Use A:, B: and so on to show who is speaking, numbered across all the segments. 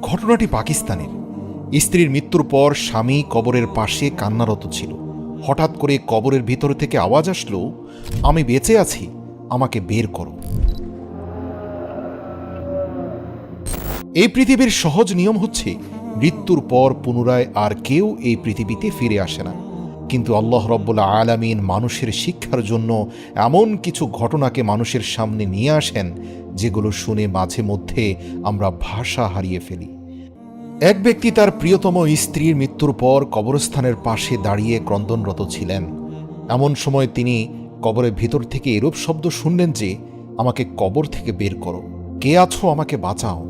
A: ঘটনাটি পাকিস্তানের। স্ত্রীর মৃত্যুর পর স্বামী কবরের পাশে কান্নারত ছিল। হঠাৎ করে কবরের ভিতর থেকে আওয়াজ আসলো, আমি বেঁচে আছি, আমাকে বের করো। এই পৃথিবীর সহজ নিয়ম হচ্ছে মৃত্যুর পর পুনরায় আর কেউ এই পৃথিবীতে ফিরে আসে না। কিন্তু আল্লাহ রব্বুল আলামিন মানুষের শিক্ষার জন্য এমন কিছু ঘটনাকে মানুষের সামনে নিয়ে আসেন যেগুলো শুনে মাঝে মধ্যে আমরা ভাষা হারিয়ে ফেলি। এক ব্যক্তি তার প্রিয়তম স্ত্রীর মৃত্যুর পর কবরস্থানের পাশে দাঁড়িয়ে ক্রন্দনরত ছিলেন। এমন সময় তিনি কবরের ভিতর থেকে এরূপ শব্দ শুনলেন যে, আমাকে কবর থেকে বের করো, কে আছো, আমাকে বাঁচাও।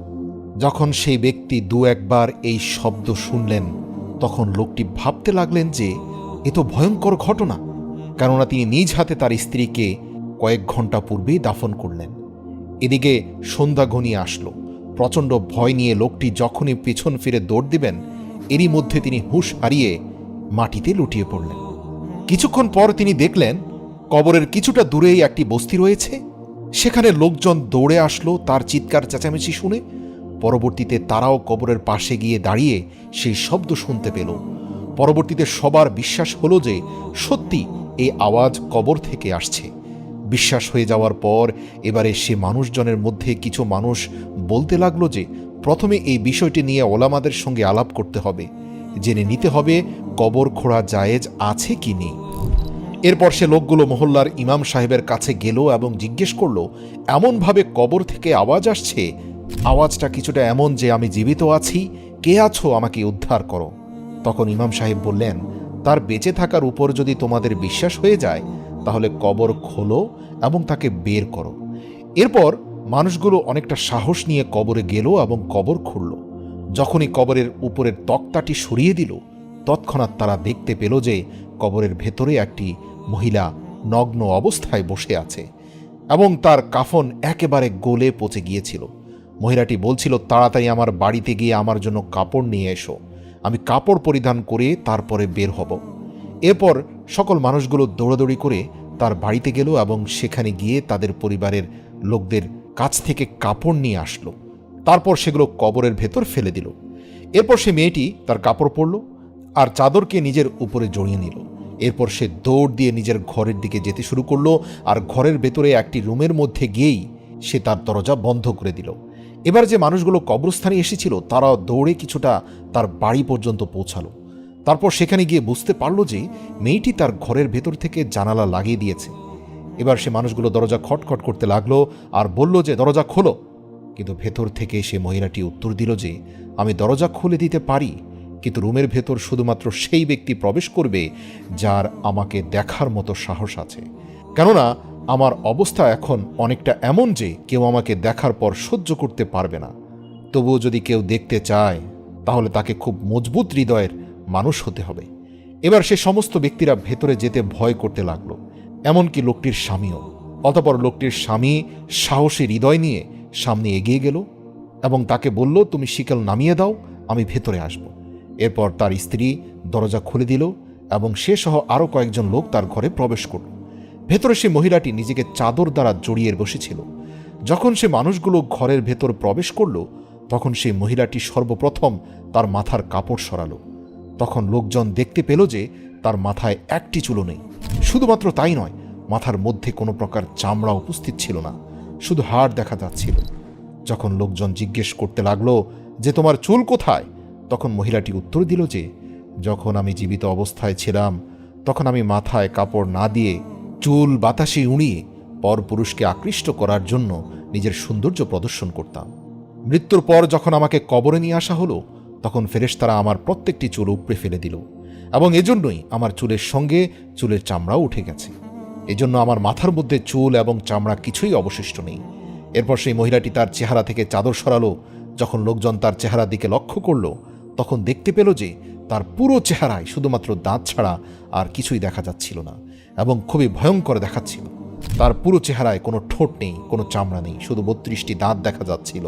A: যখন সেই ব্যক্তি দু একবার এই শব্দ শুনলেন, তখন লোকটি ভাবতে লাগলেন যে এ তো ভয়ঙ্কর ঘটনা, কেননা তিনি নিজ হাতে তার স্ত্রীকে কয়েক ঘন্টা পূর্বেই দাফন করলেন। এদিকে সন্ধ্যা ঘনিয়ে আসলো। প্রচণ্ড ভয় নিয়ে লোকটি যখনই পেছন ফিরে দৌড় দিবেন, এরই মধ্যে তিনি হুঁশ হারিয়ে মাটিতে লুটিয়ে পড়লেন। কিছুক্ষণ পর তিনি দেখলেন কবরের কিছুটা দূরেই একটি বস্তি রয়েছে। সেখানে লোকজন দৌড়ে আসলো তার চিৎকার চেঁচামেচি শুনে। পরবর্তীতে তারাও কবরের পাশে গিয়ে দাঁড়িয়ে সেই শব্দ শুনতে পেল। পরবর্তীতে সবার বিশ্বাস হলো যে সত্যি এই আওয়াজ কবর থেকে আসছে। বিশ্বাস হয়ে যাওয়ার পর এবারে সে মানুষজনের মধ্যে কিছু মানুষ বলতে লাগলো যে প্রথমে এই বিষয়টি নিয়ে ওলামাদের সঙ্গে আলাপ করতে হবে, জেনে নিতে হবে কবর খোঁড়া জায়েজ আছে কি নেই। এরপর সে লোকগুলো মহল্লার ইমাম সাহেবের কাছে গেল এবং জিজ্ঞেস করল, এমনভাবে কবর থেকে আওয়াজ আসছে, আওয়াজটা কিছুটা এমন যে আমি জীবিত আছি, কে আছো, আমাকে উদ্ধার করো। তখন ইমাম সাহেব বললেন, তার বেঁচে থাকার উপর যদি তোমাদের বিশ্বাস হয়ে যায় তাহলে কবর খোলো এবং তাকে বের করো। এরপর মানুষগুলো অনেকটা সাহস নিয়ে কবরে গেল এবং কবর খুঁড়ল। যখনই কবরের উপরের তক্তাটি সরিয়ে দিল, তৎক্ষণাৎ তারা দেখতে পেল যে কবরের ভেতরে একটি মহিলা নগ্ন অবস্থায় বসে আছে এবং তার কাফন একেবারে গলে পচে গিয়েছিল। মহিলাটি বলছিল, তাড়াতাড়ি আমার বাড়িতে গিয়ে আমার জন্য কাপড় নিয়ে এসো, আমি কাপড় পরিধান করে তারপরে বের হব। এরপর সকল মানুষগুলো দৌড়াদৌড়ি করে তার বাড়িতে গেল এবং সেখানে গিয়ে তাদের পরিবারের লোকদের কাছ থেকে কাপড় নিয়ে আসলো। তারপর সেগুলো কবরের ভেতর ফেলে দিল। এরপর সে মেয়েটি তার কাপড় পরল আর চাদরকে নিজের উপরে জড়িয়ে নিল। এরপর সে দৌড় দিয়ে নিজের ঘরের দিকে যেতে শুরু করলো আর ঘরের ভেতরে একটি রুমের মধ্যে গিয়েই সে তার দরজা বন্ধ করে দিল। এবার যে মানুষগুলো কবরস্থানে এসেছিল তারাও দৌড়ে কিছুটা তার বাড়ি পর্যন্ত পৌঁছালো। তারপর সেখানে গিয়ে বুঝতে পারল যে মেয়েটি তার ঘরের ভেতর থেকে জানালা লাগিয়ে দিয়েছে। এবার সে মানুষগুলো দরজা খটখট করতে লাগলো আর বলল যে দরজা খোলো। কিন্তু ভেতর থেকে সে মহিলাটি উত্তর দিল যে আমি দরজা খুলে দিতে পারি, কিন্তু রুমের ভেতর শুধুমাত্র সেই ব্যক্তি প্রবেশ করবে যার আমাকে দেখার মতো সাহস আছে, কেননা আমার অবস্থা এখন অনেকটা এমন যে কেউ আমাকে দেখার পর সহ্য করতে পারবে না। তবুও যদি কেউ দেখতে চায় তাহলে তাকে খুব মজবুত হৃদয়ের মানুষ হতে হবে। এবার সে সমস্ত ব্যক্তিরা ভেতরে যেতে ভয় করতে লাগলো, এমনকি লোকটির স্বামীও। অতঃপর লোকটির স্বামী সাহসী হৃদয় নিয়ে সামনে এগিয়ে গেল এবং তাকে বলল, তুমি শিকল নামিয়ে দাও, আমি ভেতরে আসব। এরপর তার স্ত্রী দরজা খুলে দিল এবং সে সহ আরও কয়েকজন লোক তার ঘরে প্রবেশ করল। ভেতরে সে মহিলাটি নিজেকে চাদর দ্বারা জড়িয়ে বসেছিল। যখন সে মানুষগুলো ঘরের ভেতর প্রবেশ করল, তখন সেই মহিলাটি সর্বপ্রথম তার মাথার কাপড় সরালো। তখন লোকজন দেখতে পেল যে তার মাথায় একটি চুলও নেই। শুধুমাত্র তাই নয়, মাথার মধ্যে কোনো প্রকার চামড়া উপস্থিত ছিল না, শুধু হাড় দেখা যাচ্ছিল। যখন লোকজন জিজ্ঞেস করতে লাগলো যে তোমার চুল কোথায়, তখন মহিলাটি উত্তর দিল যে যখন আমি জীবিত অবস্থায় ছিলাম তখন আমি মাথায় কাপড় না দিয়ে চুল বাতাসে উড়িয়ে পরপুরুষকে আকৃষ্ট করার জন্য নিজের সৌন্দর্য প্রদর্শন করতাম। মৃত্যুর পর যখন আমাকে কবরে নিয়ে আসা হলো, তখন ফেরেশতারা আমার প্রত্যেকটি চুল উপড়ে ফেলে দিল এবং এজন্যই আমার চুলের সঙ্গে চুলের চামড়াও উঠে গেছে। এজন্য আমার মাথার মধ্যে চুল এবং চামড়া কিছুই অবশিষ্ট নেই। এরপর সেই মহিলাটি তার চেহারা থেকে চাদর সরালো। যখন লোকজন তার চেহারার দিকে লক্ষ্য করল, তখন দেখতে পেল যে তার পুরো চেহারায় শুধুমাত্র দাঁত ছাড়া আর কিছুই দেখা যাচ্ছিল না এবং খুবই ভয়ঙ্কর দেখাচ্ছিল। তার পুরো চেহারায় কোনো ঠোঁট নেই, কোনো চামড়া নেই, শুধু 32টি দাঁত দেখা যাচ্ছিল।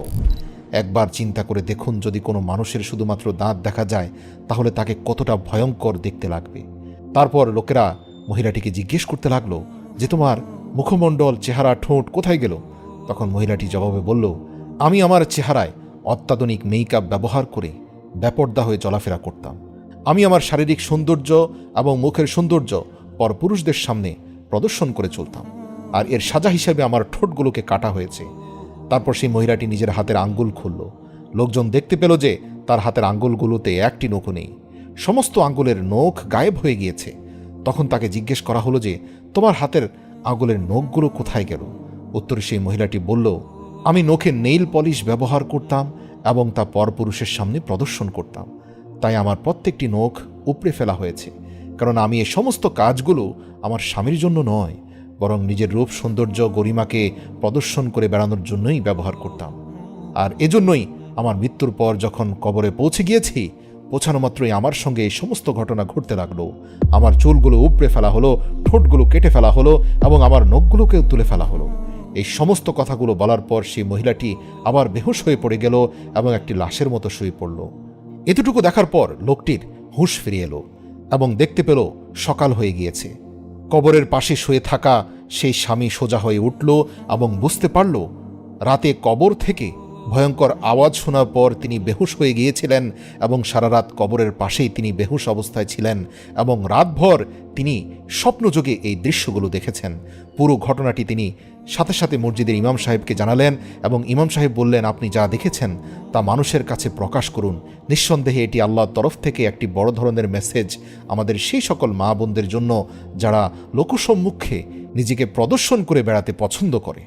A: একবার চিন্তা করে দেখুন, যদি কোনো মানুষের শুধুমাত্র দাঁত দেখা যায় তাহলে তাকে কতটা ভয়ঙ্কর দেখতে লাগবে। তারপর লোকেরা মহিলাটিকে জিজ্ঞেস করতে লাগলো যে তোমার মুখমণ্ডল, চেহারা, ঠোঁট কোথায় গেল? তখন মহিলাটি জবাবে বলল, আমি আমার চেহারায় অত্যাধুনিক মেকআপ ব্যবহার করে বেপর্দা হয়ে চলাফেরা করতাম। আমি আমার শারীরিক সৌন্দর্য এবং মুখের সৌন্দর্য পরপুরুষদের সামনে প্রদর্শন করে চলতাম, আর এর সাজা হিসেবে আমার ঠোঁটগুলোকে কাটা হয়েছে। তারপর সেই মহিলাটি নিজের হাতের আঙ্গুল খুলল। লোকজন দেখতে পেল যে তার হাতের আঙ্গুলগুলোতে একটি নখও নেই, সমস্ত আঙ্গুলের নখ গায়েব হয়ে গিয়েছে। তখন তাকে জিজ্ঞেস করা হলো যে তোমার হাতের আঙ্গুলের নখগুলো কোথায় গেল? উত্তরে সেই মহিলাটি বলল, আমি নখে নেইল পলিশ ব্যবহার করতাম এবং তা পরপুরুষের সামনে প্রদর্শন করতাম, তাই আমার প্রত্যেকটি নখ উপড়ে ফেলা হয়েছে, কারণ আমি এই সমস্ত কাজগুলো আমার স্বামীর জন্য নয়, বরং নিজের রূপ সৌন্দর্য গরিমাকে প্রদর্শন করে বেড়ানোর জন্যই ব্যবহার করতাম। আর এজন্যই আমার মৃত্যুর পর যখন কবরে পৌঁছে গিয়েছি, পৌঁছানো মাত্রই আমার সঙ্গে এই সমস্ত ঘটনা ঘটতে লাগলো। আমার চুলগুলো উপড়ে ফেলা হলো, ঠোঁটগুলো কেটে ফেলা হলো এবং আমার নখগুলোকেও তুলে ফেলা হলো। এই সমস্ত কথাগুলো বলার পর সেই মহিলাটি আবার বেহুশ হয়ে পড়ে গেল এবং একটি লাশের মতো শুয়ে পড়ল। এতটুকু দেখার পর লোকটির হুঁশ ফিরে এলো এবং দেখতে পেল সকাল হয়ে গিয়েছে। কবরের পাশে শুয়ে থাকা সেই স্বামী সোজা হয়ে উঠল এবং বুঝতে পারল রাতে কবর থেকে ভয়ঙ্কর আওয়াজ শোনার পর তিনি বেহুশ হয়ে গিয়েছিলেন এবং সারা রাত কবরের পাশেই তিনি বেহুশ অবস্থায় ছিলেন এবং রাতভর তিনি স্বপ্নযোগে এই দৃশ্যগুলো দেখেছেন। পুরো ঘটনাটি তিনি সাথে সাথে মসজিদের ইমাম সাহেবকে জানালেন এবং ইমাম সাহেব বললেন, আপনি যা দেখেছেন তা মানুষের কাছে প্রকাশ করুন। নিঃসন্দেহে এটি আল্লাহর তরফ থেকে একটি বড় ধরনের মেসেজ আমাদের সেই সকল মা বোনদের জন্য যারা লোকসম্মুখে নিজেকে প্রদর্শন করে বেড়াতে পছন্দ করে।